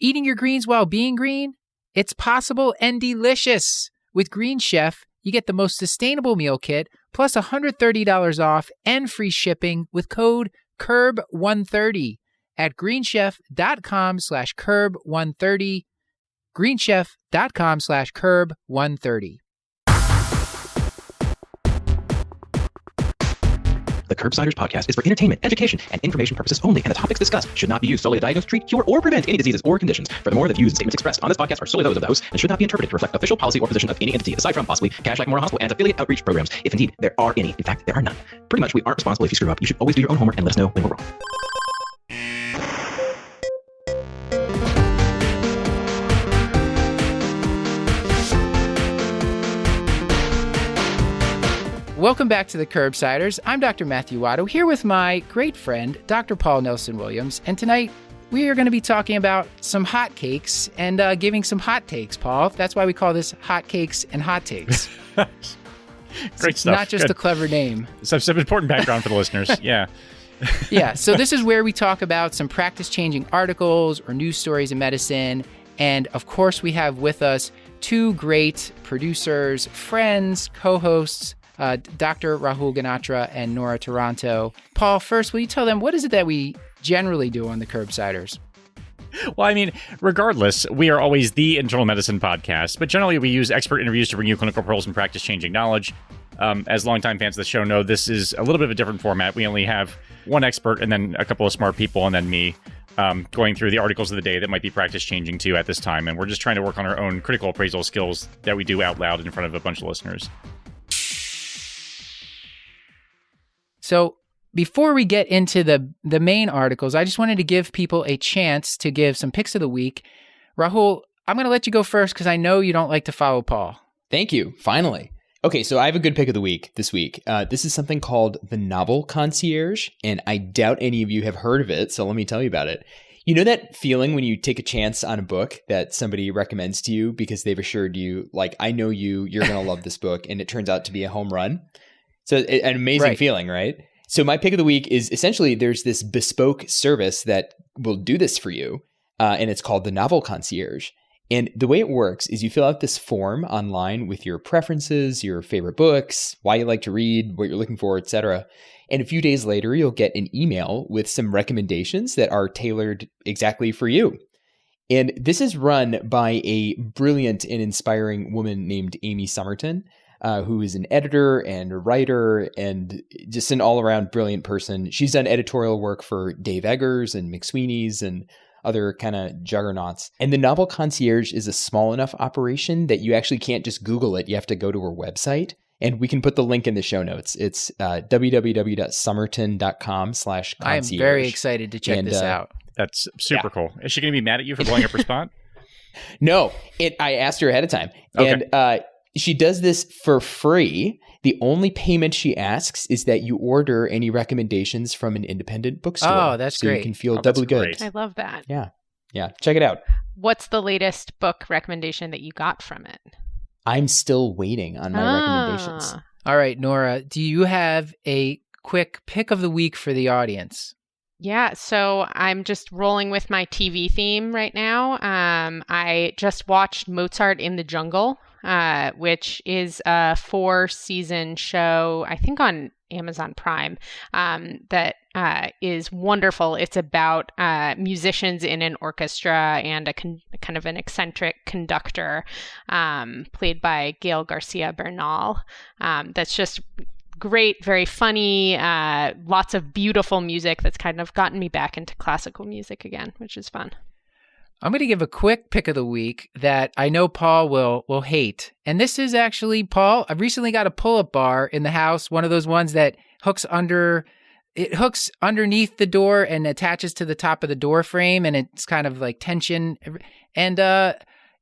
Eating your greens while being green? It's possible and delicious. With Green Chef, you get the most sustainable meal kit, plus $130 off and free shipping with code CURB130 at greenchef.com/CURB130. greenchef.com/CURB130. The Curbsiders podcast is for entertainment, education, and information purposes only, and the topics discussed should not be used solely to diagnose, treat, cure, or prevent any diseases or conditions. Furthermore, the views and statements expressed on this podcast are solely those of the host and should not be interpreted to reflect official policy or position of any entity, aside from possibly Cashback Memorial Hospital and affiliate outreach programs, if indeed there are any. In fact, there are none. Pretty much, we aren't responsible if you screw up. You should always do your own homework and let us know when we're wrong. Welcome back to the Curbsiders. I'm Dr. Matthew Watto, here with my great friend, Dr. Paul Nelson-Williams. And tonight, we are going to be talking about some hotcakes and giving some hot takes, Paul. That's why we call this Hotcakes and Hot Takes. Great stuff. Not just a clever name. Some important background for the listeners. Yeah. Yeah. So this is where we talk about some practice-changing articles or news stories in medicine. And of course, we have with us two great producers, friends, co-hosts, Dr. Rahul Ganatra and Nora Taranto. Paul, first, will you tell them what is it that we generally do on the Curbsiders? Well, I mean, regardless, we are always the internal medicine podcast, but generally we use expert interviews to bring you clinical pearls and practice-changing knowledge. As longtime fans of the show know, this is a little bit of a different format. We only have one expert and then a couple of smart people and then me going through the articles of the day that might be practice-changing too at this time. And we're just trying to work on our own critical appraisal skills that we do out loud in front of a bunch of listeners. So before we get into the main articles, I just wanted to give people a chance to give some picks of the week. Rahul, I'm going to let you go first because I know you don't like to follow Paul. Thank you. Finally. Okay, so I have a good pick of the week this week. This is something called the Novel Concierge, and I doubt any of you have heard of it, so let me tell you about it. You know that feeling when you take a chance on a book that somebody recommends to you because they've assured you, like, I know you're going to love this book, and it turns out to be a home run? So an amazing feeling, right? So my pick of the week is essentially there's this bespoke service that will do this for you, and it's called the Novel Concierge. And the way it works is you fill out this form online with your preferences, your favorite books, why you like to read, what you're looking for, etc. And a few days later, you'll get an email with some recommendations that are tailored exactly for you. And this is run by a brilliant and inspiring woman named Amy Somerton, who is an editor and a writer and just an all-around brilliant person. She's done editorial work for Dave Eggers and McSweeney's and other kind of juggernauts. And the Novel Concierge is a small enough operation that you actually can't just Google it. You have to go to her website. And we can put the link in the show notes. It's www.somerton.com/concierge. I am very excited to check this out. That's super cool. Is she going to be mad at you for blowing up her spot? No, I asked her ahead of time. Okay. And she does this for free. The only payment she asks is that you order any recommendations from an independent bookstore. Oh, that's great. So you can feel doubly good. I love that. Yeah. Check it out. What's the latest book recommendation that you got from it? I'm still waiting on my recommendations. All right, Nora, do you have a quick pick of the week for the audience? Yeah, so I'm just rolling with my TV theme right now. I just watched Mozart in the Jungle, which is a 4-season show, I think on Amazon Prime, that is wonderful. It's about musicians in an orchestra and a kind of an eccentric conductor played by Gael Garcia Bernal. That's just great, very funny, lots of beautiful music that's kind of gotten me back into classical music again, which is fun. I'm going to give a quick pick of the week that I know Paul will hate. And this is actually, Paul, I've recently got a pull-up bar in the house, one of those ones that hooks underneath the door and attaches to the top of the door frame, and it's kind of like tension. And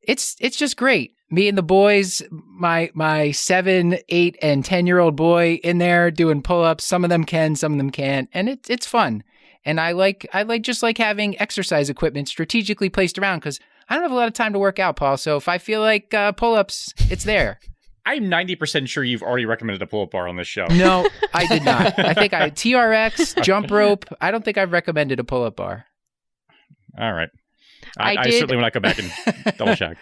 it's just great. Me and the boys, my 7, 8, and 10-year-old boy in there doing pull-ups. Some of them can, some of them can't, and it's fun. And I like having exercise equipment strategically placed around because I don't have a lot of time to work out, Paul. So if I feel like pull-ups, it's there. I'm 90% sure you've already recommended a pull-up bar on this show. No, I did not. I think TRX, jump rope. I don't think I've recommended a pull-up bar. All right. I certainly will not go back and double check.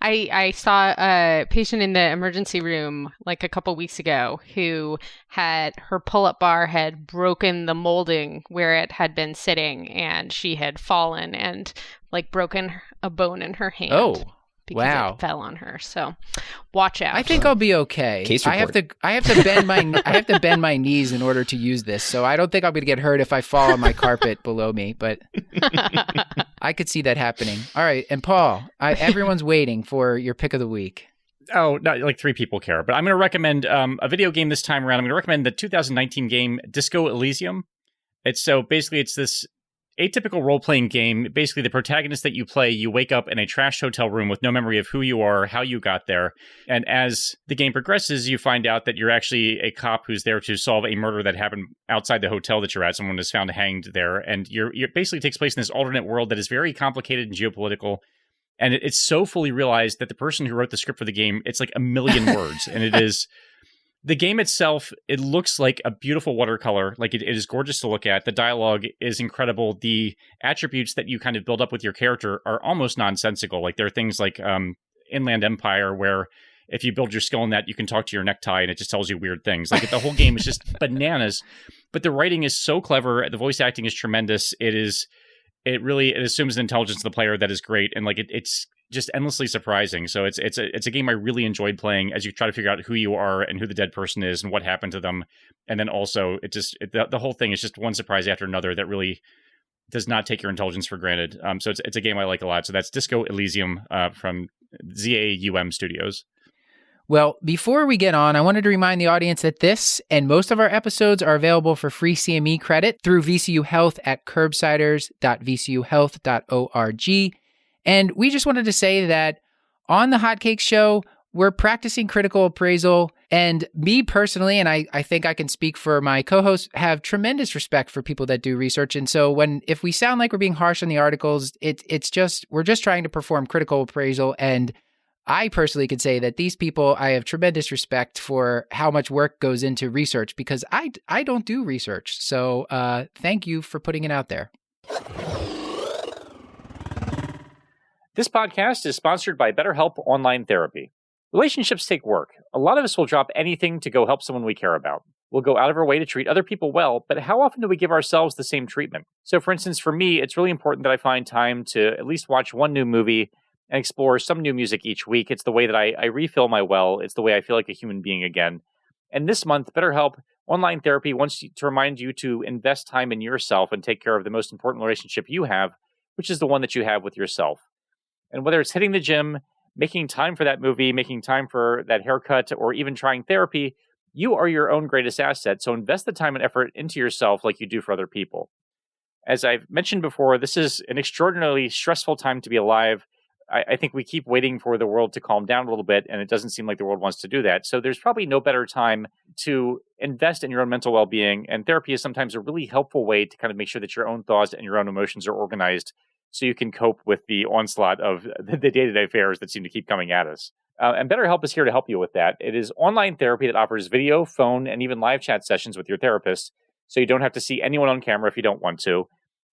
I saw a patient in the emergency room like a couple weeks ago who had her pull-up bar had broken the molding where it had been sitting, and she had fallen and like broken a bone in her hand. Oh, because wow. it fell on her. So watch out. I think I'll be okay. Case I have to bend my knees in order to use this. So I don't think I'm going to get hurt if I fall on my carpet below me, but I could see that happening. All right. And Paul, everyone's waiting for your pick of the week. Oh, not like 3 people care, but I'm going to recommend a video game this time around. I'm going to recommend the 2019 game Disco Elysium. It's this atypical role-playing game. Basically, the protagonist that you play, you wake up in a trashed hotel room with no memory of who you are, how you got there. And as the game progresses, you find out that you're actually a cop who's there to solve a murder that happened outside the hotel that you're at. Someone is found hanged there. And you're basically takes place in this alternate world that is very complicated and geopolitical. And it's so fully realized that the person who wrote the script for the game, it's like 1 million words. And it is... The game itself, it looks like a beautiful watercolor. Like it is gorgeous to look at. The dialogue is incredible. The attributes that you kind of build up with your character are almost nonsensical. Like there are things like Inland Empire, where if you build your skill in that, you can talk to your necktie and it just tells you weird things. Like the whole game is just bananas. But the writing is so clever. The voice acting is tremendous. It assumes an intelligence of the player that is great. And like it's just endlessly surprising. So it's a game I really enjoyed playing as you try to figure out who you are and who the dead person is and what happened to them. And then also the whole thing is just one surprise after another that really does not take your intelligence for granted. So it's a game I like a lot. So that's Disco Elysium from ZAUM Studios. Well, before we get on, I wanted to remind the audience that this and most of our episodes are available for free CME credit through VCU Health at curbsiders.vcuhealth.org. And we just wanted to say that on the Hotcakes show, we're practicing critical appraisal. And me personally, and I think I can speak for my co-hosts, have tremendous respect for people that do research. And so if we sound like we're being harsh on the articles, we're just trying to perform critical appraisal. And I personally could say that these people, I have tremendous respect for how much work goes into research, because I don't do research. So thank you for putting it out there. This podcast is sponsored by BetterHelp Online Therapy. Relationships take work. A lot of us will drop anything to go help someone we care about. We'll go out of our way to treat other people well, but how often do we give ourselves the same treatment? So for instance, for me, it's really important that I find time to at least watch one new movie and explore some new music each week. It's the way that I refill my well. It's the way I feel like a human being again. And this month, BetterHelp Online Therapy wants to remind you to invest time in yourself and take care of the most important relationship you have, which is the one that you have with yourself. And whether it's hitting the gym, making time for that movie, making time for that haircut, or even trying therapy, you are your own greatest asset. So invest the time and effort into yourself like you do for other people. As I've mentioned before, this is an extraordinarily stressful time to be alive. I think we keep waiting for the world to calm down a little bit, and it doesn't seem like the world wants to do that. So there's probably no better time to invest in your own mental well-being. And therapy is sometimes a really helpful way to kind of make sure that your own thoughts and your own emotions are organized, so you can cope with the onslaught of the day-to-day affairs that seem to keep coming at us. And BetterHelp is here to help you with that. It is online therapy that offers video, phone, and even live chat sessions with your therapist, so you don't have to see anyone on camera if you don't want to.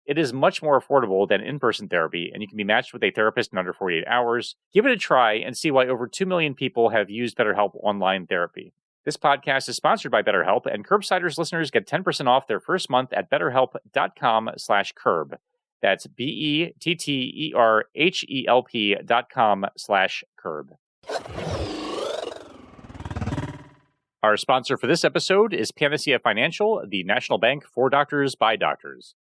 It is much more affordable than in-person therapy, and you can be matched with a therapist in under 48 hours. Give it a try and see why over 2 million people have used BetterHelp online therapy. This podcast is sponsored by BetterHelp, and Curbsiders listeners get 10% off their first month at betterhelp.com/curb. That's BETTERHELP.com/curb. Our sponsor for this episode is Panacea Financial, the national bank for doctors by doctors.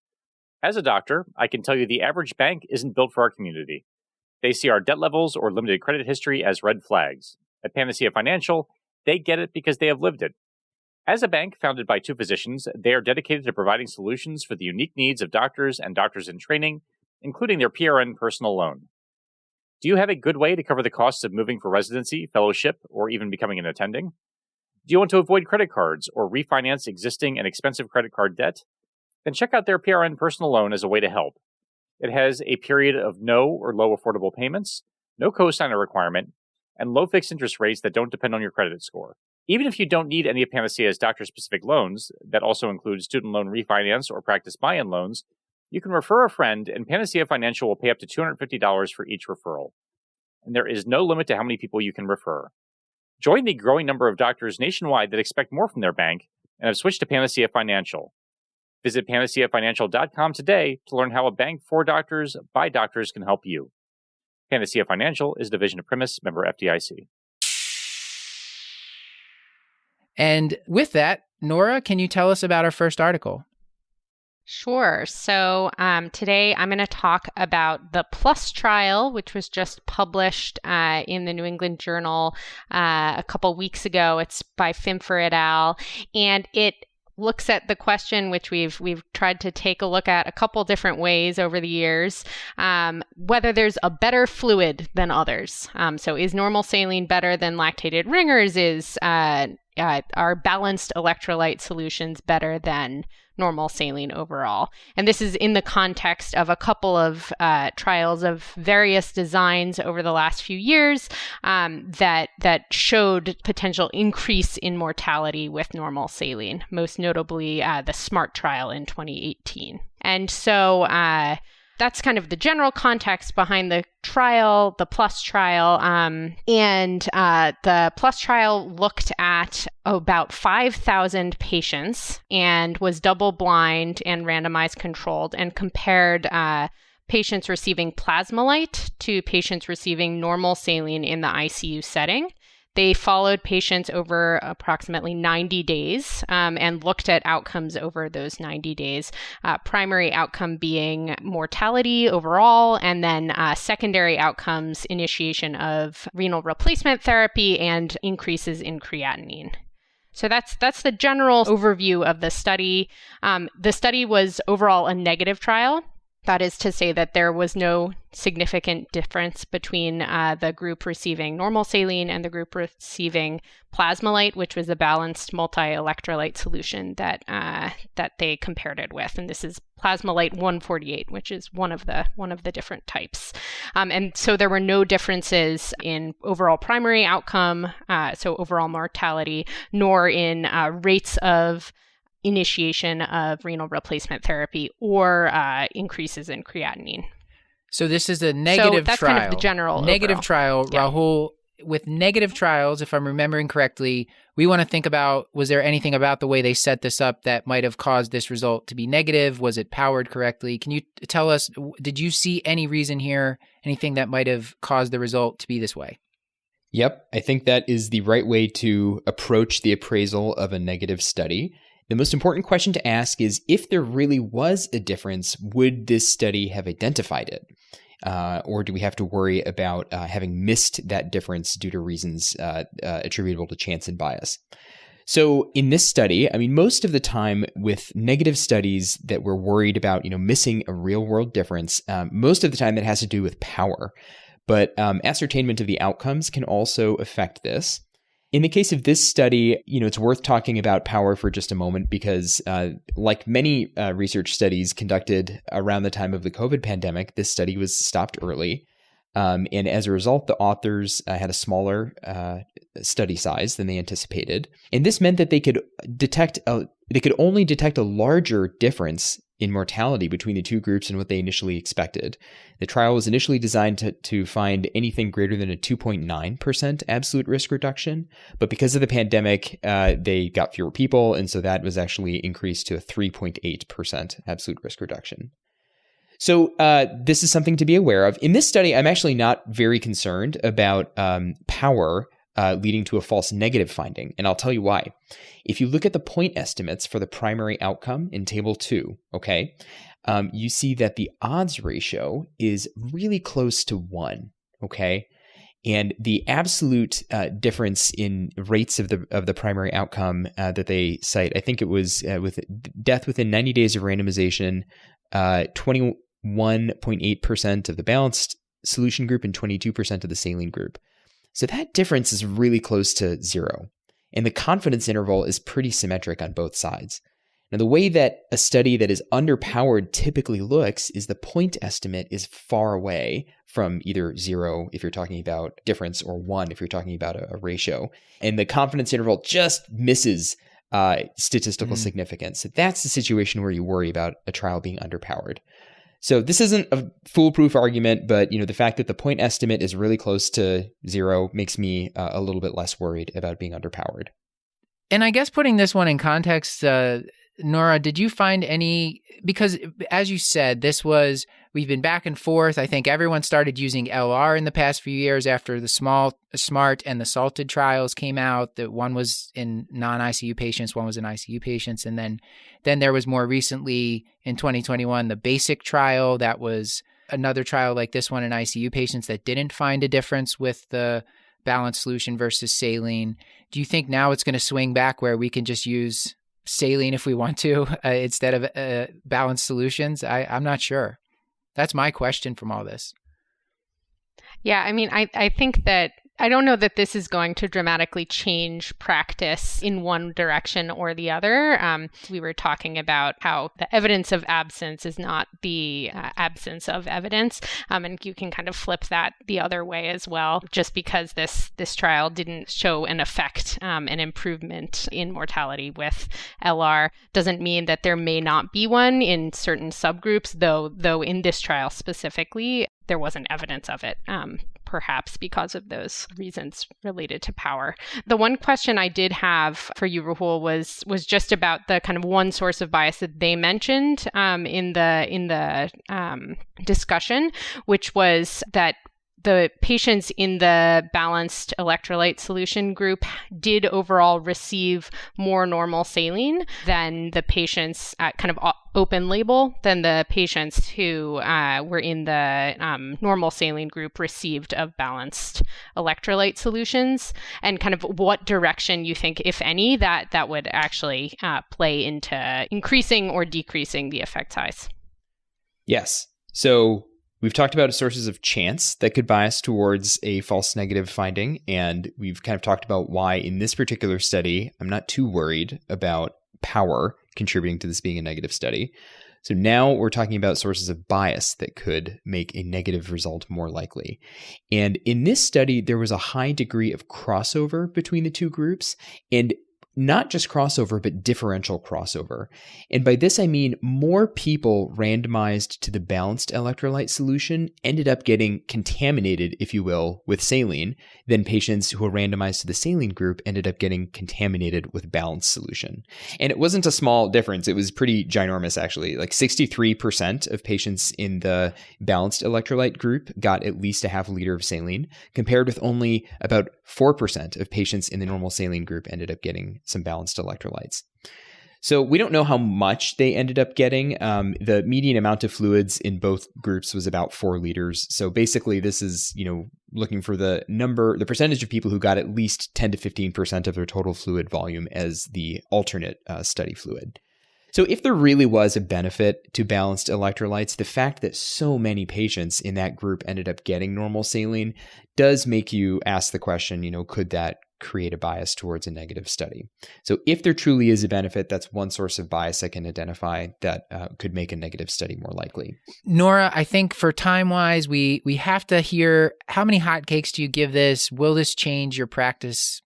As a doctor, I can tell you the average bank isn't built for our community. They see our debt levels or limited credit history as red flags. At Panacea Financial, they get it because they have lived it. As a bank founded by 2 physicians, they are dedicated to providing solutions for the unique needs of doctors and doctors in training, including their PRN personal loan. Do you have a good way to cover the costs of moving for residency, fellowship, or even becoming an attending? Do you want to avoid credit cards or refinance existing and expensive credit card debt? Then check out their PRN personal loan as a way to help. It has a period of no or low affordable payments, no cosigner requirement, and low fixed interest rates that don't depend on your credit score. Even if you don't need any of Panacea's doctor-specific loans, that also include student loan refinance or practice buy-in loans, You can refer a friend, and Panacea Financial will pay up to $250 for each referral. And there is no limit to how many people you can refer. Join the growing number of doctors nationwide that expect more from their bank and have switched to Panacea Financial. Visit panaceafinancial.com today to learn how a bank for doctors by doctors can help you. Panacea Financial is a division of Primis, member FDIC. And with that, Nora, can you tell us about our first article? Sure. So today I'm going to talk about the PLUS trial, which was just published in the New England Journal a couple weeks ago. It's by Finfer et al. And it looks at the question, which we've tried to take a look at a couple different ways over the years, whether there's a better fluid than others. So is normal saline better than lactated ringers? Are balanced electrolyte solutions better than normal saline overall? And this is in the context of a couple of trials of various designs over the last few years that showed potential increase in mortality with normal saline, most notably the SMART trial in 2018. And so that's kind of the general context behind the trial, the PLUS trial. And the PLUS trial looked at about 5,000 patients and was double-blind and randomized controlled and compared patients receiving Plasmolite to patients receiving normal saline in the ICU setting. They followed patients over approximately 90 days and looked at outcomes over those 90 days, primary outcome being mortality overall, and then secondary outcomes, initiation of renal replacement therapy and increases in creatinine. So that's the general overview of the study. The study was overall a negative trial. That is to say that there was no significant difference between the group receiving normal saline and the group receiving Plasmolite, which was a balanced multi-electrolyte solution that they compared it with. And this is Plasmolite 148, which is one of the different types. And so there were no differences in overall primary outcome, so overall mortality, nor in rates of initiation of renal replacement therapy or increases in creatinine. So this is a negative that's trial. Kind of the general negative overall. Trial. Yeah. Rahul, with negative trials, if I'm remembering correctly, we want to think about, was there anything about the way they set this up that might have caused this result to be negative? Was it powered correctly? Can you tell us, did you see any reason here, anything that might have caused the result to be this way? Yep, I think that is the right way to approach the appraisal of a negative study. The most important question to ask is, if there really was a difference, would this study have identified it? Or do we have to worry about having missed that difference due to reasons attributable to chance and bias? So in this study, I mean, most of the time with negative studies that we're worried about, missing a real world difference, most of the time that has to do with power. But ascertainment of the outcomes can also affect this. In the case of this study, it's worth talking about power for just a moment because like many research studies conducted around the time of the COVID pandemic, this study was stopped early. And as a result, the authors had a smaller study size than they anticipated. And this meant that they could only detect a larger difference in mortality between the two groups and what they initially expected. The trial was initially designed to find anything greater than a 2.9% absolute risk reduction, but because of the pandemic, they got fewer people, and so that was actually increased to a 3.8% absolute risk reduction. So this is something to be aware of. In this study, I'm actually not very concerned about power leading to a false negative finding, and I'll tell you why. If you look at the point estimates for the primary outcome in Table 2, okay, you see that the odds ratio is really close to 1, okay? And the absolute difference in rates of the primary outcome that they cite, I think it was with death within 90 days of randomization, 21.8% of the balanced solution group and 22% of the saline group. So that difference is really close to 0. And the confidence interval is pretty symmetric on both sides. Now, the way that a study that is underpowered typically looks is the point estimate is far away from either 0 if you're talking about difference or 1 if you're talking about a ratio. And the confidence interval just misses statistical significance. So that's the situation where you worry about a trial being underpowered. So this isn't a foolproof argument, but the fact that the point estimate is really close to 0 makes me a little bit less worried about being underpowered. And I guess putting this one in context, Nora, did you find any, because as you said, we've been back and forth. I think everyone started using LR in the past few years after the SMART and the SALTED trials came out. That one was in non-ICU patients, one was in ICU patients. And then there was more recently in 2021, the BASIC trial. That was another trial like this one in ICU patients that didn't find a difference with the balanced solution versus saline. Do you think now it's going to swing back where we can just use saline if we want to instead of balanced solutions? I'm not sure. That's my question from all this. Yeah, I mean, I think that I don't know that this is going to dramatically change practice in one direction or the other. We were talking about how the evidence of absence is not the absence of evidence. And you can kind of flip that the other way as well. Just because this trial didn't show an effect, an improvement in mortality with LR, doesn't mean that there may not be one in certain subgroups, though in this trial specifically, there wasn't evidence of it. Perhaps because of those reasons related to power. The one question I did have for you, Rahul, was just about the kind of one source of bias that they mentioned in the discussion, which was that the patients in the balanced electrolyte solution group did overall receive more normal saline than the patients at kind of open label than the patients who were in the normal saline group received of balanced electrolyte solutions, and kind of what direction you think, if any, that would actually play into increasing or decreasing the effect size. Yes. So we've talked about sources of chance that could bias towards a false negative finding, and we've kind of talked about why in this particular study, I'm not too worried about power contributing to this being a negative study. So now we're talking about sources of bias that could make a negative result more likely. And in this study, there was a high degree of crossover between the two groups, and not just crossover, but differential crossover. And by this, I mean more people randomized to the balanced electrolyte solution ended up getting contaminated, if you will, with saline, than patients who were randomized to the saline group ended up getting contaminated with balanced solution. And it wasn't a small difference. It was pretty ginormous, actually. Like 63% of patients in the balanced electrolyte group got at least a half a liter of saline, compared with only about 4% of patients in the normal saline group ended up getting some balanced electrolytes. So we don't know how much they ended up getting. The median amount of fluids in both groups was about 4 liters. So basically this is, looking for the percentage of people who got at least 10 to 15% of their total fluid volume as the alternate study fluid. So if there really was a benefit to balanced electrolytes, the fact that so many patients in that group ended up getting normal saline does make you ask the question, could that create a bias towards a negative study? So if there truly is a benefit, that's one source of bias I can identify that could make a negative study more likely. Nora, I think for time-wise, we have to hear, how many hotcakes do you give this? Will this change your practice?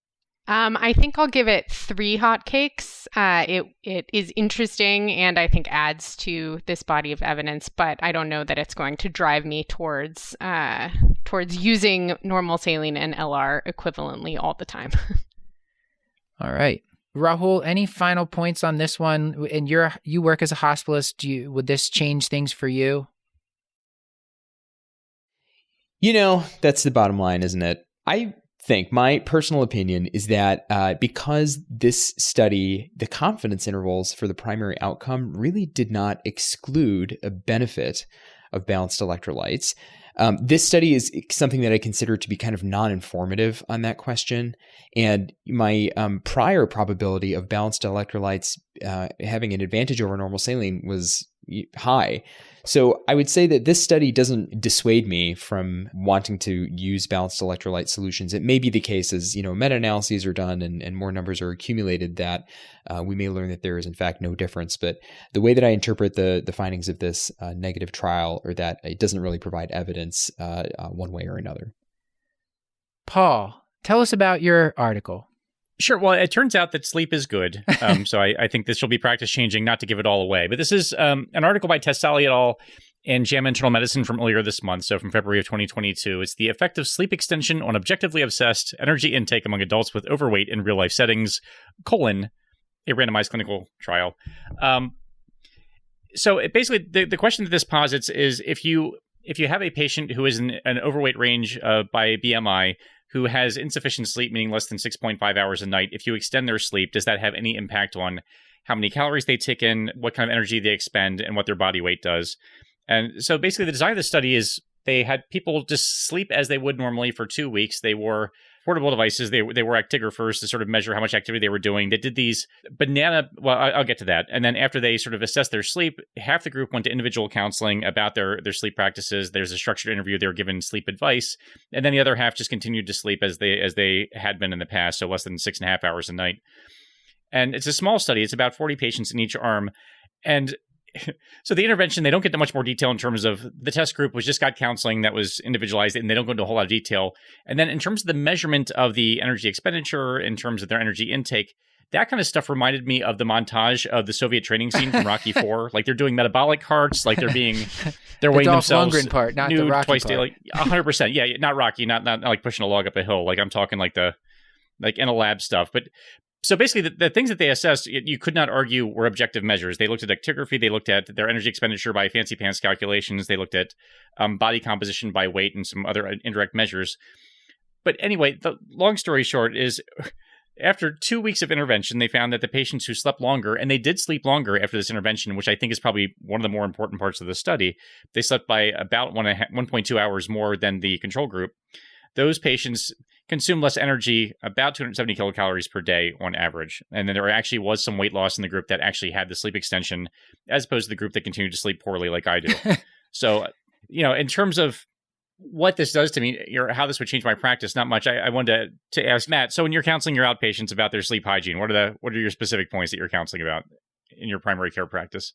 I think I'll give it 3 hotcakes. It is interesting and I think adds to this body of evidence, but I don't know that it's going to drive me towards using normal saline and LR equivalently all the time. All right. Rahul, any final points on this one? And you work as a hospitalist. Would this change things for you? That's the bottom line, isn't it? I think my personal opinion is that because this study, the confidence intervals for the primary outcome really did not exclude a benefit of balanced electrolytes. This study is something that I consider to be kind of non-informative on that question. And my prior probability of balanced electrolytes having an advantage over normal saline was high. So I would say that this study doesn't dissuade me from wanting to use balanced electrolyte solutions. It may be the case as, meta-analyses are done and more numbers are accumulated that we may learn that there is in fact no difference. But the way that I interpret the findings of this negative trial are that it doesn't really provide evidence one way or another. Paul, tell us about your article. Sure. Well, it turns out that sleep is good. So I think this will be practice changing, not to give it all away. But this is an article by Tessali et al. In JAMA Internal Medicine from earlier this month, so from February of 2022. It's the effect of sleep extension on objectively obsessed energy intake among adults with overweight in real-life settings, a randomized clinical trial. So basically, the question that this posits is if you have a patient who is in an overweight range by BMI, who has insufficient sleep, meaning less than 6.5 hours a night, if you extend their sleep, does that have any impact on how many calories they take in, what kind of energy they expend, and what their body weight does? And so basically the design of the study is they had people just sleep as they would normally for 2 weeks. They wore portable devices. They were actigraphers to sort of measure how much activity they were doing. They did these I'll get to that. And then after they sort of assessed their sleep, half the group went to individual counseling about their sleep practices. There's a structured interview. They were given sleep advice. And then the other half just continued to sleep as they had been in the past, so less than 6.5 hours a night. And it's a small study. It's about 40 patients in each arm. And so the intervention, they don't get to much more detail in terms of the test group just got counseling that was individualized, and they don't go into a whole lot of detail. And then in terms of the measurement of the energy expenditure, in terms of their energy intake, that kind of stuff reminded me of the montage of the Soviet training scene from Rocky IV. Like they're doing metabolic carts, like they're weighing themselves Lundgren part, not nude the Rocky twice part. daily. 100%. Yeah, not Rocky, not like pushing a log up a hill. Like I'm talking like in a lab stuff. But so basically, the things that they assessed, you could not argue were objective measures. They looked at actigraphy, they looked at their energy expenditure by fancy pants calculations, they looked at body composition by weight and some other indirect measures. But anyway, the long story short is after 2 weeks of intervention, they found that the patients who slept longer, and they did sleep longer after this intervention, which I think is probably one of the more important parts of the study, they slept by about 1.2 hours more than the control group. Those patients consume less energy, about 270 kilocalories per day on average. And then there actually was some weight loss in the group that actually had the sleep extension, as opposed to the group that continued to sleep poorly like I do. So, in terms of what this does to me, or how this would change my practice, not much. I wanted to ask Matt, so when you're counseling your outpatients about their sleep hygiene, what are your specific points that you're counseling about in your primary care practice?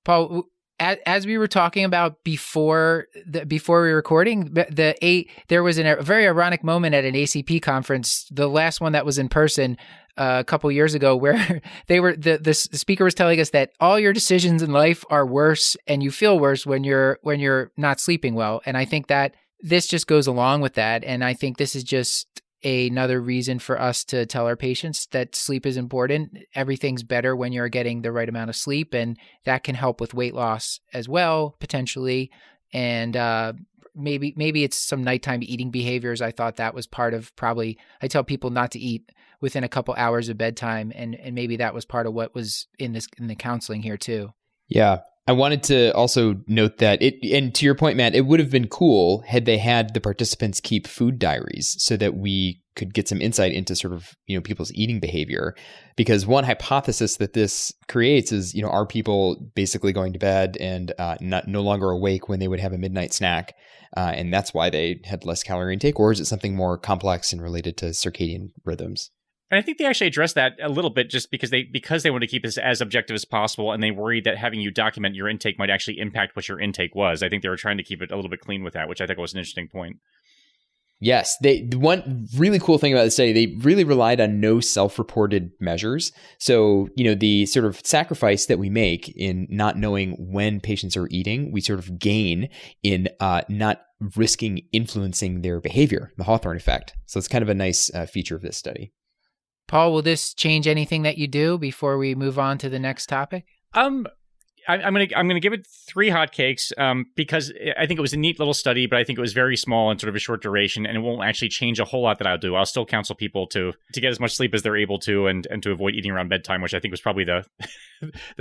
Paul, as we were talking about before we were recording, there was a very ironic moment at an ACP conference, the last one that was in person a couple years ago, where the speaker was telling us that all your decisions in life are worse, and you feel worse when you're not sleeping well. And I think that this just goes along with that. And I think this is just another reason for us to tell our patients that sleep is important. Everything's better when you're getting the right amount of sleep, and that can help with weight loss as well, potentially. And maybe it's some nighttime eating behaviors. I thought that was part of I tell people not to eat within a couple hours of bedtime, and maybe that was part of what was in the counseling here too. Yeah. I wanted to also note that and to your point, Matt, it would have been cool had they had the participants keep food diaries so that we could get some insight into sort of, people's eating behavior. Because one hypothesis that this creates is, are people basically going to bed and no longer awake when they would have a midnight snack? And that's why they had less calorie intake, or is it something more complex and related to circadian rhythms? And I think they actually addressed that a little bit just because they want to keep this as objective as possible, and they worried that having you document your intake might actually impact what your intake was. I think they were trying to keep it a little bit clean with that, which I think was an interesting point. Yes. The one really cool thing about the study, they really relied on no self-reported measures. So, the sort of sacrifice that we make in not knowing when patients are eating, we sort of gain in not risking influencing their behavior, the Hawthorne effect. So it's kind of a nice feature of this study. Paul, will this change anything that you do before we move on to the next topic? I'm gonna give it 3 hotcakes because I think it was a neat little study, but I think it was very small and sort of a short duration, and it won't actually change a whole lot that I'll do. I'll still counsel people to get as much sleep as they're able to, and to avoid eating around bedtime, which I think was probably the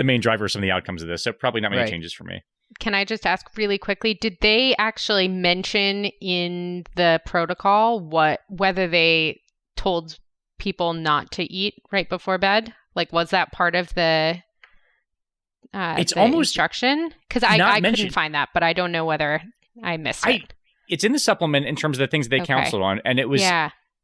main driver of some of the outcomes of this. So probably not many changes for me. Can I just ask really quickly, did they actually mention in the protocol whether they told people not to eat right before bed? Like, was that part of the it's the almost instruction? Because I couldn't find that, but I don't know whether I missed it. It's in the supplement in terms of the things they counseled on, and it was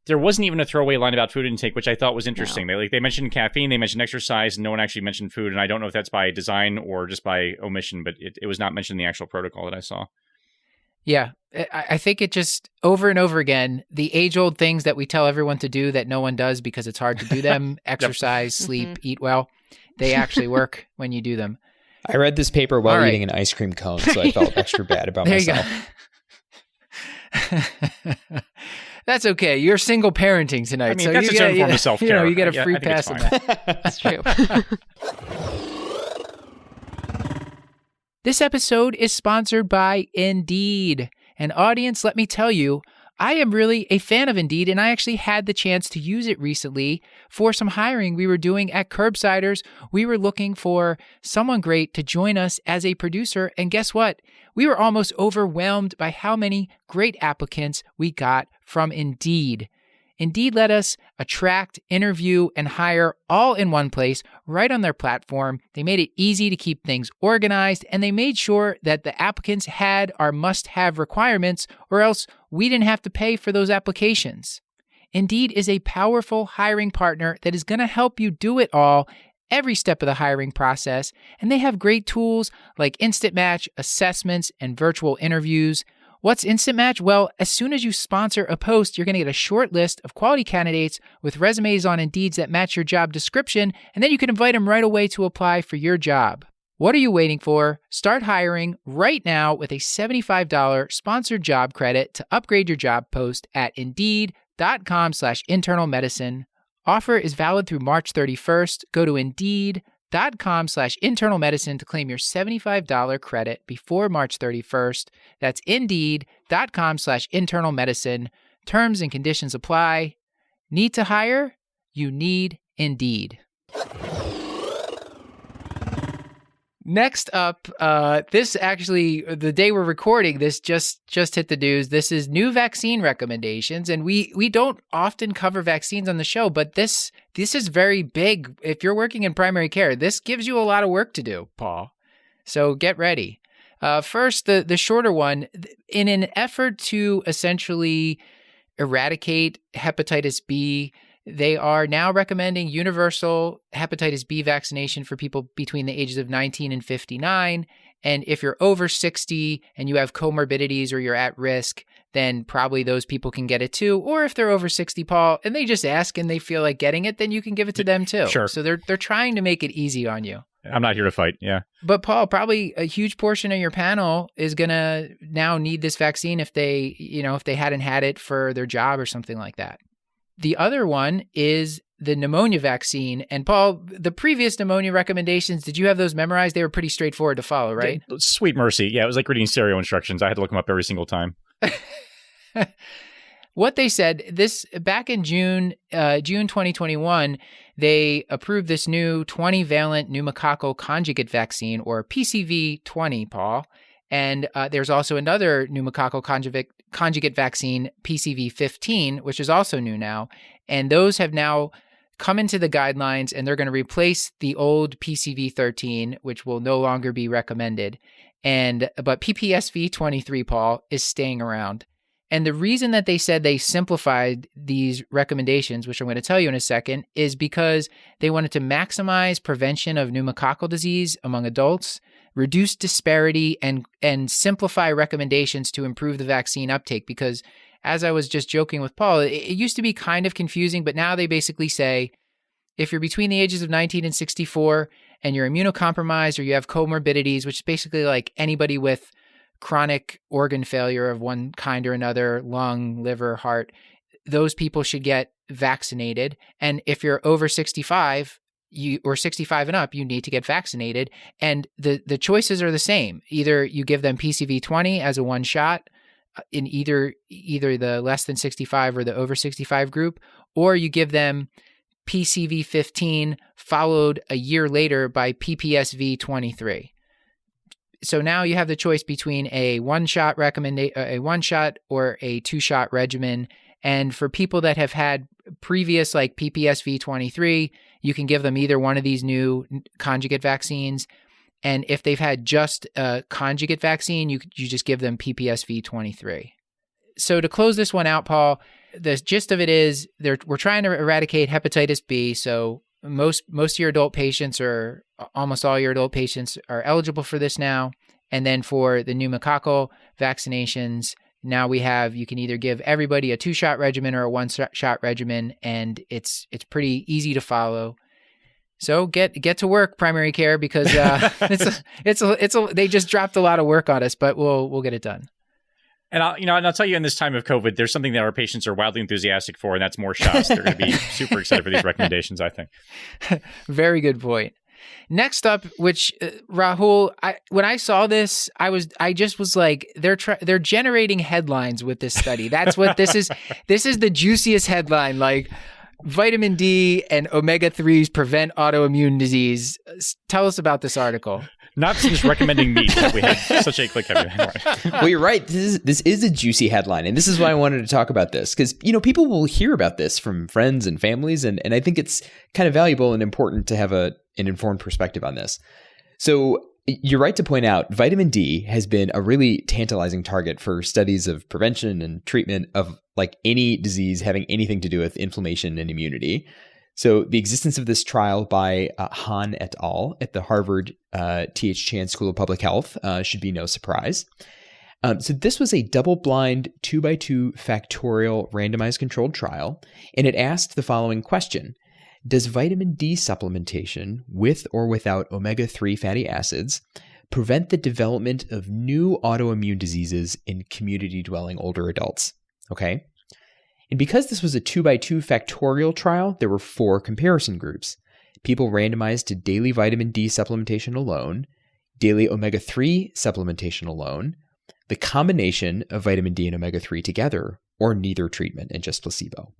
there wasn't even a throwaway line about food intake, which I thought was interesting. No. They mentioned caffeine, they mentioned exercise, and no one actually mentioned food, and I don't know if that's by design or just by omission, but it was not mentioned in the actual protocol that I saw. Yeah. I think it just over and over again, the age-old things that we tell everyone to do that no one does because it's hard to do them, exercise, sleep, eat well, they actually work when you do them. I read this paper while eating an ice cream cone, so I felt extra bad about myself. That's okay. You're single parenting tonight. I mean, so that's its own form of self-care. You get a free pass on that. That's true. This episode is sponsored by Indeed. And audience, let me tell you, I am really a fan of Indeed, and I actually had the chance to use it recently for some hiring we were doing at Curbsiders. We were looking for someone great to join us as a producer, and guess what? We were almost overwhelmed by how many great applicants we got from Indeed. Indeed let us attract, interview, and hire all in one place right on their platform. They made it easy to keep things organized, and they made sure that the applicants had our must-have requirements, or else we didn't have to pay for those applications. Indeed is a powerful hiring partner that is going to help you do it all every step of the hiring process, and they have great tools like Instant Match, assessments, and virtual interviews. What's Instant Match? Well, as soon as you sponsor a post, you're going to get a short list of quality candidates with resumes on Indeeds that match your job description, and then you can invite them right away to apply for your job. What are you waiting for? Start hiring right now with a $75 sponsored job credit to upgrade your job post at Indeed.com/internal medicine. Offer is valid through March 31st. Go to Indeed.com/internal medicine to claim your $75 credit before March 31st. That's Indeed.com/internal medicine. Terms and conditions apply. Need to hire? You need Indeed. Next up, this actually, the day we're recording, this just hit the news. This is new vaccine recommendations, and we don't often cover vaccines on the show, but this is very big. If you're working in primary care, this gives you a lot of work to do, Paul. So get ready. First, the shorter one, in an effort to essentially eradicate hepatitis B, they are now recommending universal hepatitis B vaccination for people between the ages of 19 and 59. And if you're over 60 and you have comorbidities or you're at risk, then probably those people can get it too. Or if they're over 60, Paul, and they just ask and they feel like getting it, then you can give it to them too. Sure. So they're trying to make it easy on you. I'm not here to fight. Yeah. But Paul, probably a huge portion of your panel is going to now need this vaccine if they hadn't had it for their job or something like that. The other one is the pneumonia vaccine. And Paul, the previous pneumonia recommendations, did you have those memorized? They were pretty straightforward to follow, right? Sweet mercy. Yeah, it was like reading stereo instructions. I had to look them up every single time. What they said, this back in June 2021, they approved this new 20-valent pneumococcal conjugate vaccine, or PCV20, Paul. And there's also another pneumococcal conjugate vaccine, PCV15, which is also new now. And those have now come into the guidelines, and they're going to replace the old PCV13, which will no longer be recommended. But PPSV23, Paul, is staying around. And the reason that they said they simplified these recommendations, which I'm going to tell you in a second, is because they wanted to maximize prevention of pneumococcal disease among adults, reduce disparity, and simplify recommendations to improve the vaccine uptake. Because as I was just joking with Paul, it used to be kind of confusing, but now they basically say, if you're between the ages of 19 and 64 and you're immunocompromised or you have comorbidities, which is basically like anybody with chronic organ failure of one kind or another, lung, liver, heart, those people should get vaccinated. And if you're over 65, or 65 and up, you need to get vaccinated. And the choices are the same. Either you give them PCV20 as a one shot in either the less than 65 or the over 65 group, or you give them PCV15 followed a year later by PPSV23. So now you have the choice between a one-shot or a two-shot regimen. And for people that have had previous like PPSV23, you can give them either one of these new conjugate vaccines. And if they've had just a conjugate vaccine, you just give them PPSV23. So to close this one out, Paul, the gist of it is we're trying to eradicate hepatitis B. So most of your adult patients, or almost all your adult patients, are eligible for this now. And then for the pneumococcal vaccinations, now you can either give everybody a 2-shot regimen or a 1-shot regimen, and it's pretty easy to follow. So get to work, primary care, because they just dropped a lot of work on us, but we'll get it done. And I'll tell you, in this time of COVID, there's something that our patients are wildly enthusiastic for, and that's more shots. They're going to be super excited for these recommendations, I think. Very good point. Next up, which Rahul, when I saw this, I just was like, they're generating headlines with this study. That's what this is. This is the juiciest headline, like vitamin D and omega-3s prevent autoimmune disease. Tell us about this article. Not just recommending meat that we had such a click-heavy headline. Well, you're right. This is a juicy headline, and this is why I wanted to talk about this, because people will hear about this from friends and families, and I think it's kind of valuable and important to have an informed perspective on this. So you're right to point out vitamin D has been a really tantalizing target for studies of prevention and treatment of like any disease having anything to do with inflammation and immunity. So the existence of this trial by Han et al. At the Harvard T.H. Chan School of Public Health should be no surprise. So this was a double-blind 2x2 factorial randomized controlled trial, and it asked the following question. Does vitamin D supplementation with or without omega-3 fatty acids prevent the development of new autoimmune diseases in community-dwelling older adults? Okay. And because this was a 2x2 factorial trial, there were 4 comparison groups. People randomized to daily vitamin D supplementation alone, daily omega-3 supplementation alone, the combination of vitamin D and omega-3 together, or neither treatment and just placebo.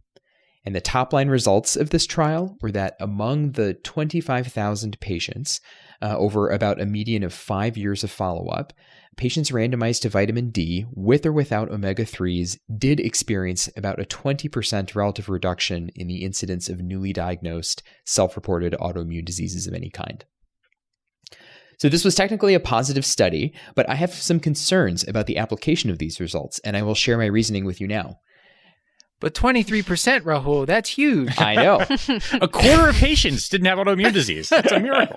And the top-line results of this trial were that among the 25,000 patients, over about a median of 5 years of follow-up, patients randomized to vitamin D with or without omega-3s did experience about a 20% relative reduction in the incidence of newly diagnosed self-reported autoimmune diseases of any kind. So this was technically a positive study, but I have some concerns about the application of these results, and I will share my reasoning with you now. But 23%, Rahul, that's huge. I know. A quarter of patients didn't have autoimmune disease. That's a miracle.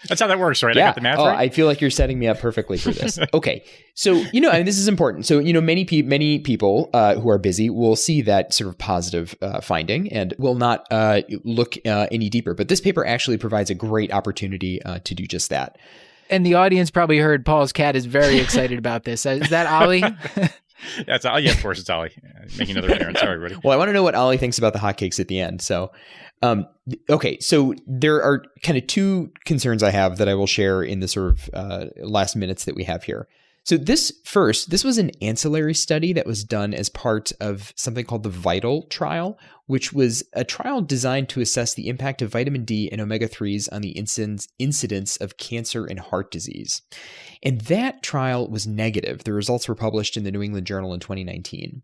That's how that works, right? Yeah. I got the math right? I feel like you're setting me up perfectly for this. Okay. So, this is important. So, many people who are busy will see that sort of positive finding and will not look any deeper. But this paper actually provides a great opportunity to do just that. And the audience probably heard Paul's cat is very excited about this. Is that Ollie? That's Ollie. Yeah, of course, it's Ollie. Making another appearance. Sorry, everybody. Well, I want to know what Ollie thinks about the hotcakes at the end. So, okay. So there are kind of 2 concerns I have that I will share in the sort of last minutes that we have here. So this was an ancillary study that was done as part of something called the VITAL trial, which was a trial designed to assess the impact of vitamin D and omega-3s on the incidence of cancer and heart disease. And that trial was negative. The results were published in the New England Journal in 2019.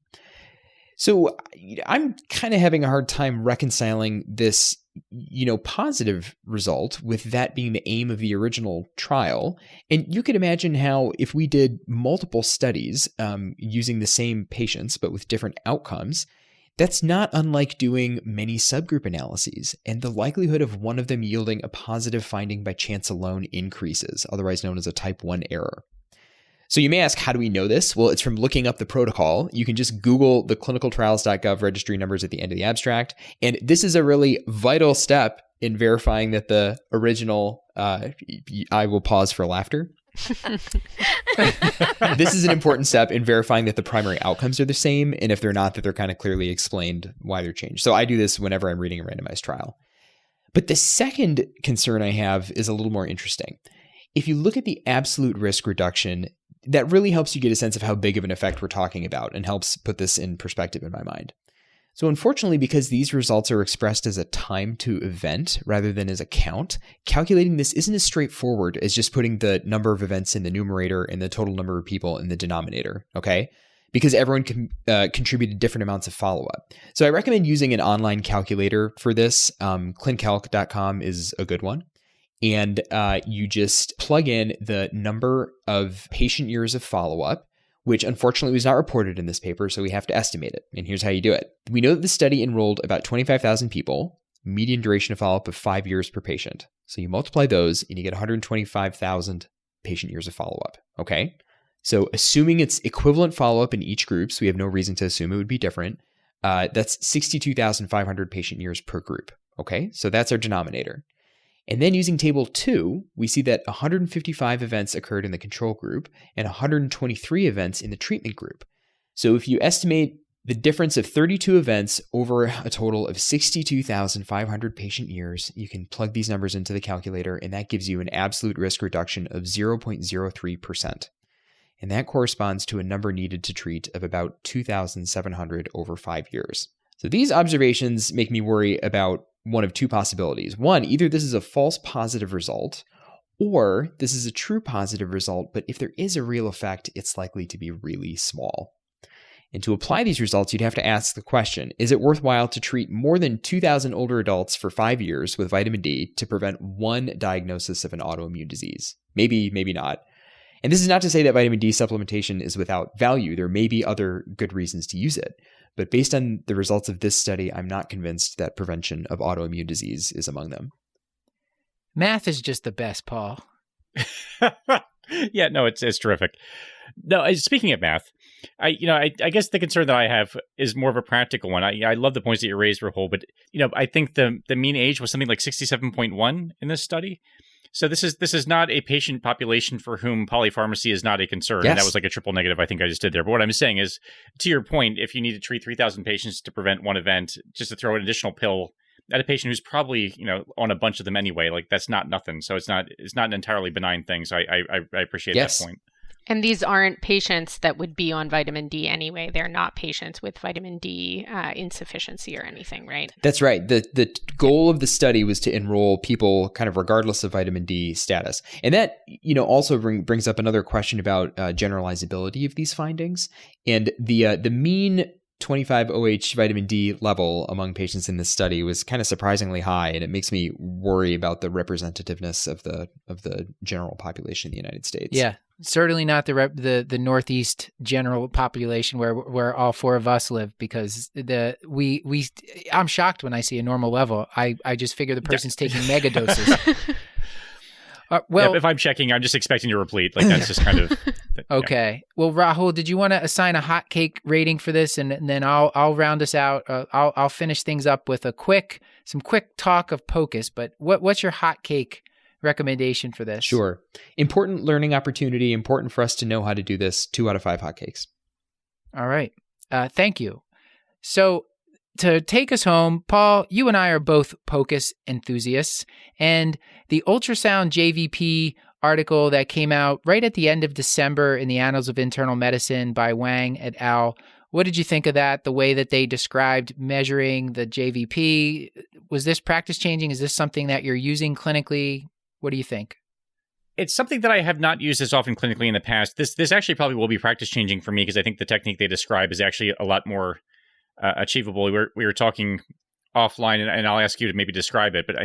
So I'm kind of having a hard time reconciling this, positive result with that being the aim of the original trial. And you could imagine how if we did multiple studies using the same patients, but with different outcomes, that's not unlike doing many subgroup analyses, and the likelihood of one of them yielding a positive finding by chance alone increases, otherwise known as a type 1 error. So you may ask, how do we know this? Well, it's from looking up the protocol. You can just Google the clinicaltrials.gov registry numbers at the end of the abstract. And this is a really vital step in verifying that the original, I will pause for laughter. This is an important step in verifying that the primary outcomes are the same. And if they're not, that they're kind of clearly explained why they're changed. So I do this whenever I'm reading a randomized trial. But the second concern I have is a little more interesting. If you look at the absolute risk reduction, that really helps you get a sense of how big of an effect we're talking about and helps put this in perspective in my mind. So unfortunately, because these results are expressed as a time to event rather than as a count, calculating this isn't as straightforward as just putting the number of events in the numerator and the total number of people in the denominator, okay? Because everyone contributed different amounts of follow-up. So I recommend using an online calculator for this. ClinCalc.com is a good one. And you just plug in the number of patient years of follow-up, which unfortunately was not reported in this paper, so we have to estimate it. And here's how you do it. We know that the study enrolled about 25,000 people, median duration of follow-up of 5 years per patient. So you multiply those and you get 125,000 patient years of follow-up. Okay. So assuming it's equivalent follow-up in each group, so we have no reason to assume it would be different, that's 62,500 patient years per group. Okay. So that's our denominator. And then using table 2, we see that 155 events occurred in the control group and 123 events in the treatment group. So if you estimate the difference of 32 events over a total of 62,500 patient years, you can plug these numbers into the calculator, and that gives you an absolute risk reduction of 0.03%. And that corresponds to a number needed to treat of about 2,700 over 5 years. So these observations make me worry about one of two possibilities. One, either this is a false positive result, or this is a true positive result, but if there is a real effect, it's likely to be really small. And to apply these results, you'd have to ask the question, is it worthwhile to treat more than 2,000 older adults for 5 years with vitamin D to prevent one diagnosis of an autoimmune disease? Maybe, maybe not. And this is not to say that vitamin D supplementation is without value. There may be other good reasons to use it. But based on the results of this study, I'm not convinced that prevention of autoimmune disease is among them. Math is just the best, Paul. Yeah, no, it's terrific. No, speaking of math, I guess the concern that I have is more of a practical one. I love the points that you raised, Rahul, but I think the mean age was something like 67.1 in this study. So this is not a patient population for whom polypharmacy is not a concern. Yes. And that was like a triple negative I think I just did there. But what I'm saying is, to your point, if you need to treat 3,000 patients to prevent one event, just to throw an additional pill at a patient who's probably on a bunch of them anyway, like that's not nothing. So it's not an entirely benign thing. So I appreciate that point. And these aren't patients that would be on vitamin D anyway. They're not patients with vitamin D insufficiency or anything, right? That's right. The goal of the study was to enroll people kind of regardless of vitamin D status. And that, also brings up another question about generalizability of these findings. And the mean 25 OH vitamin D level among patients in this study was kind of surprisingly high, and it makes me worry about the representativeness of the general population in the United States. Yeah, certainly not the Northeast general population where all four of us live, because I'm shocked when I see a normal level. I just figure the person's taking mega doses. Well, if I'm checking, I'm just expecting to replete. Like that's just kind of okay. Well, Rahul, did you want to assign a hotcake rating for this, and then I'll round us out. I'll finish things up with some quick talk of POCUS. But what's your hotcake recommendation for this? Sure. Important learning opportunity. Important for us to know how to do this. 2 out of 5 hotcakes. All right. Thank you. So, to take us home, Paul, you and I are both POCUS enthusiasts, and the Ultrasound JVP article that came out right at the end of December in the Annals of Internal Medicine by Wang et al. What did you think of that? The way that they described measuring the JVP, was this practice changing? Is this something that you're using clinically? What do you think? It's something that I have not used as often clinically in the past. This actually probably will be practice changing for me, because I think the technique they describe is actually a lot more achievable. We were talking offline, and I'll ask you to maybe describe it, but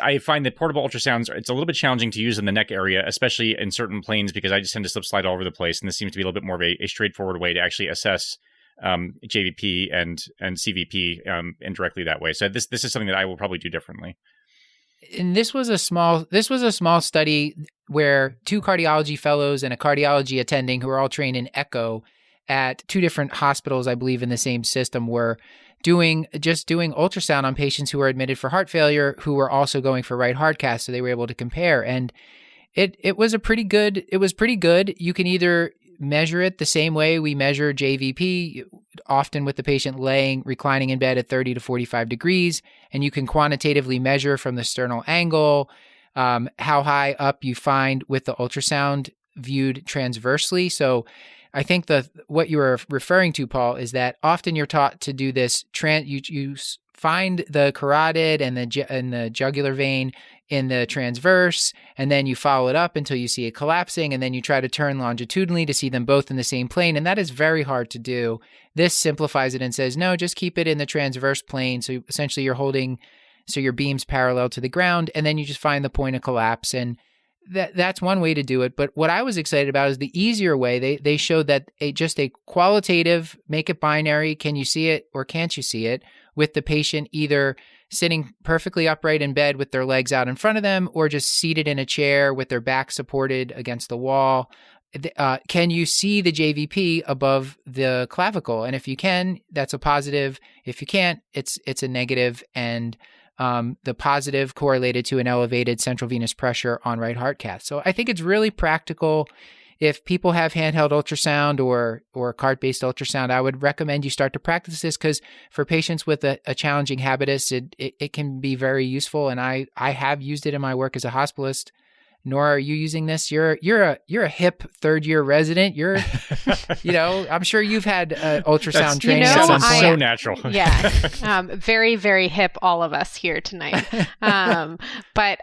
I find that portable ultrasounds, it's a little bit challenging to use in the neck area, especially in certain planes, because I just tend to slip slide all over the place, and this seems to be a little bit more of a straightforward way to actually assess JVP and CVP indirectly that way. So this is something that I will probably do differently. And this was a small study where 2 cardiology fellows and a cardiology attending who were all trained in echo at 2 different hospitals, I believe, in the same system, were doing ultrasound on patients who were admitted for heart failure who were also going for right heart cath, so they were able to compare. And it was pretty good. You can either measure it the same way we measure JVP, often with the patient reclining in bed at 30 to 45 degrees, and you can quantitatively measure from the sternal angle how high up you find with the ultrasound viewed transversely. So I think what you were referring to, Paul, is that often you're taught to do this. You find the carotid and the jugular vein in the transverse, and then you follow it up until you see it collapsing, and then you try to turn longitudinally to see them both in the same plane, and that is very hard to do. This simplifies it and says, no, just keep it in the transverse plane. So essentially you're holding, so your beam's parallel to the ground, and then you just find the point of collapse, and that's one way to do it. But what I was excited about is the easier way. They showed that just a qualitative, make it binary, can you see it or can't you see it, with the patient either sitting perfectly upright in bed with their legs out in front of them, or just seated in a chair with their back supported against the wall. Can you see the JVP above the clavicle? And if you can, that's a positive. If you can't, it's a negative. And the positive correlated to an elevated central venous pressure on right heart cath. So I think it's really practical. If people have handheld ultrasound or cart-based ultrasound, I would recommend you start to practice this, because for patients with a challenging habitus, it can be very useful. And I have used it in my work as a hospitalist. Nora, are you using this? You're a hip third-year resident. You're, I'm sure you've had ultrasound training. That sounds so natural. Yeah, very, very hip, all of us here tonight. But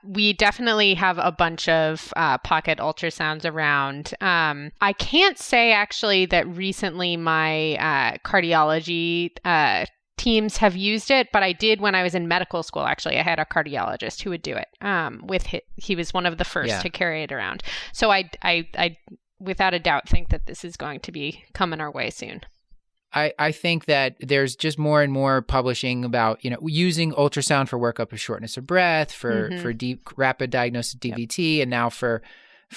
we definitely have a bunch of pocket ultrasounds around. I can't say actually that recently my cardiology teams have used it, but I did when I was in medical school. Actually, I had a cardiologist who would do it. He was one of the first to carry it around. So I without a doubt think that this is going to be coming our way soon. I think that there's just more and more publishing about, using ultrasound for workup of shortness of breath, for deep rapid diagnosis of DVT, and now for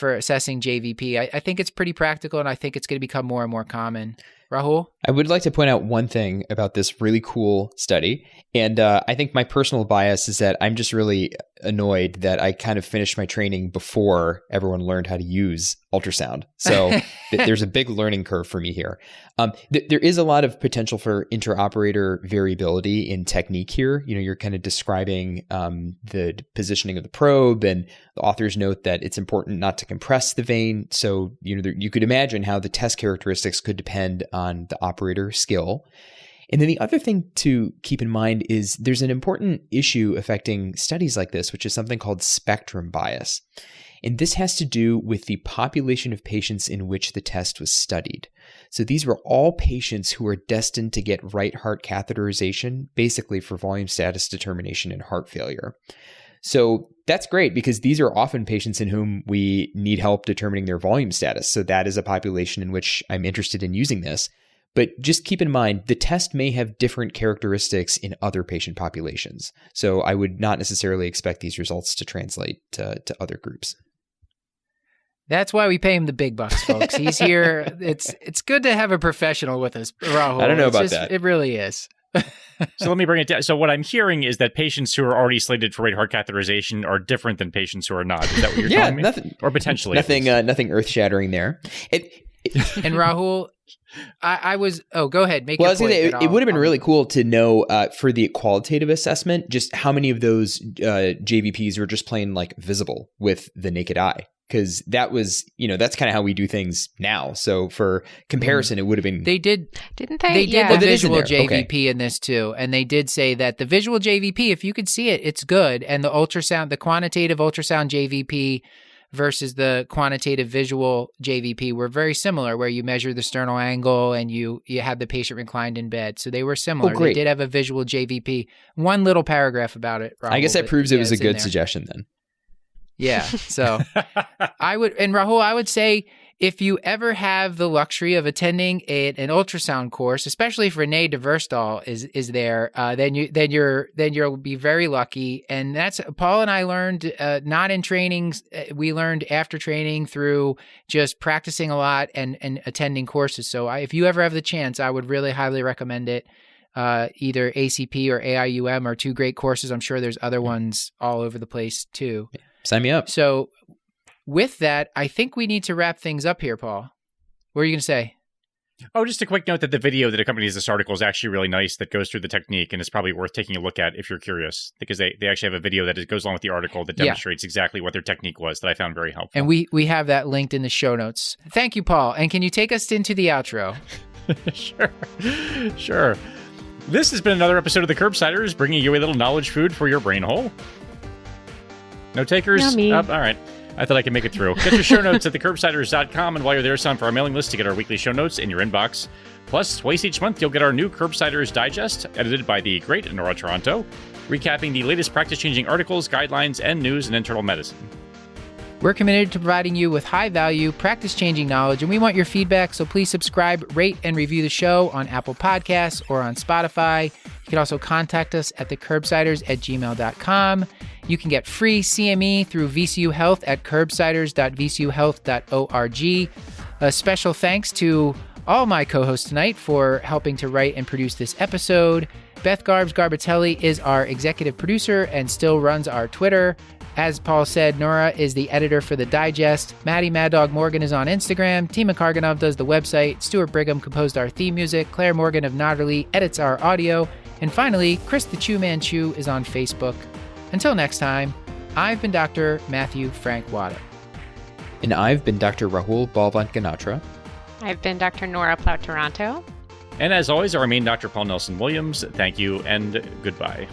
assessing JVP. I think it's pretty practical, and I think it's going to become more and more common. Rahul? I would like to point out one thing about this really cool study. And I think my personal bias is that I'm just really annoyed that I kind of finished my training before everyone learned how to use ultrasound. So there's a big learning curve for me here. There is a lot of potential for interoperator variability in technique here. You're kind of describing the positioning of the probe, and the authors note that it's important not to compress the vein. So, you could imagine how the test characteristics could depend on the operator skill. And then the other thing to keep in mind is there's an important issue affecting studies like this, which is something called spectrum bias. And this has to do with the population of patients in which the test was studied. So these were all patients who were destined to get right heart catheterization, basically for volume status determination and heart failure. So that's great, because these are often patients in whom we need help determining their volume status. So that is a population in which I'm interested in using this. But just keep in mind, the test may have different characteristics in other patient populations. So I would not necessarily expect these results to translate to other groups. That's why we pay him the big bucks, folks. He's here. It's good to have a professional with us, Rahul. I don't know about that. It really is. So let me bring it down. So what I'm hearing is that patients who are already slated for right heart catheterization are different than patients who are not. Is that what you're telling me? Nothing, or potentially. Nothing earth-shattering there. And Rahul, I was... Oh, go ahead. Make well, your point. It would have been really cool to know for the qualitative assessment, just how many of those JVPs were just plain like visible with the naked eye. Because that was, that's kind of how we do things now. So for comparison, it would have been... Didn't they? They did the visual JVP in this too. And they did say that the visual JVP, if you could see it, it's good. And the quantitative ultrasound JVP versus the quantitative visual JVP were very similar, where you measure the sternal angle and you have the patient reclined in bed. So they were similar. Great. They did have a visual JVP. One little paragraph about it, Rahul, I guess that proves it was a good suggestion then. Yeah. So Rahul, I would say, if you ever have the luxury of attending an ultrasound course, especially if Renee DeVerstal is there, then you'll be very lucky. And that's Paul and I learned not in trainings. We learned after training through just practicing a lot and attending courses. So if you ever have the chance, I would really highly recommend it. Either ACP or AIUM are two great courses. I'm sure there's other ones all over the place too. Yeah. Sign me up. So with that, I think we need to wrap things up here, Paul. What are you going to say? Oh, just a quick note that the video that accompanies this article is actually really nice, that goes through the technique, and it's probably worth taking a look at if you're curious, because they actually have a video that goes along with the article that demonstrates exactly what their technique was, that I found very helpful. And we have that linked in the show notes. Thank you, Paul. And can you take us into the outro? Sure. This has been another episode of the Curbsiders, bringing you a little knowledge food for your brain hole. No takers? Yummy. All right. I thought I could make it through. Get your show notes at thecurbsiders.com, and while you're there, sign up for our mailing list to get our weekly show notes in your inbox. Plus, twice each month, you'll get our new Curbsiders Digest, edited by the great Nora Taranto, recapping the latest practice-changing articles, guidelines, and news in internal medicine. We're committed to providing you with high-value, practice-changing knowledge, and we want your feedback, so please subscribe, rate, and review the show on Apple Podcasts or on Spotify. You can also contact us at thecurbsiders@gmail.com. You can get free CME through VCU Health at curbsiders.vcuhealth.org. A special thanks to all my co-hosts tonight for helping to write and produce this episode. Beth Garbitelli is our executive producer and still runs our Twitter. As Paul said, Nora is the editor for The Digest. Maddie Mad Dog Morgan is on Instagram. Tima Karganov does the website. Stuart Brigham composed our theme music. Claire Morgan of Notterly edits our audio. And finally, Chris the Chew Man Chew is on Facebook. Until next time, I've been Dr. Matthew Frank Watto. And I've been Dr. Rahul Balvant Ganatra. I've been Dr. Nora Plout Taranto. And as always, our main Dr. Paul Nelson Williams. Thank you and goodbye.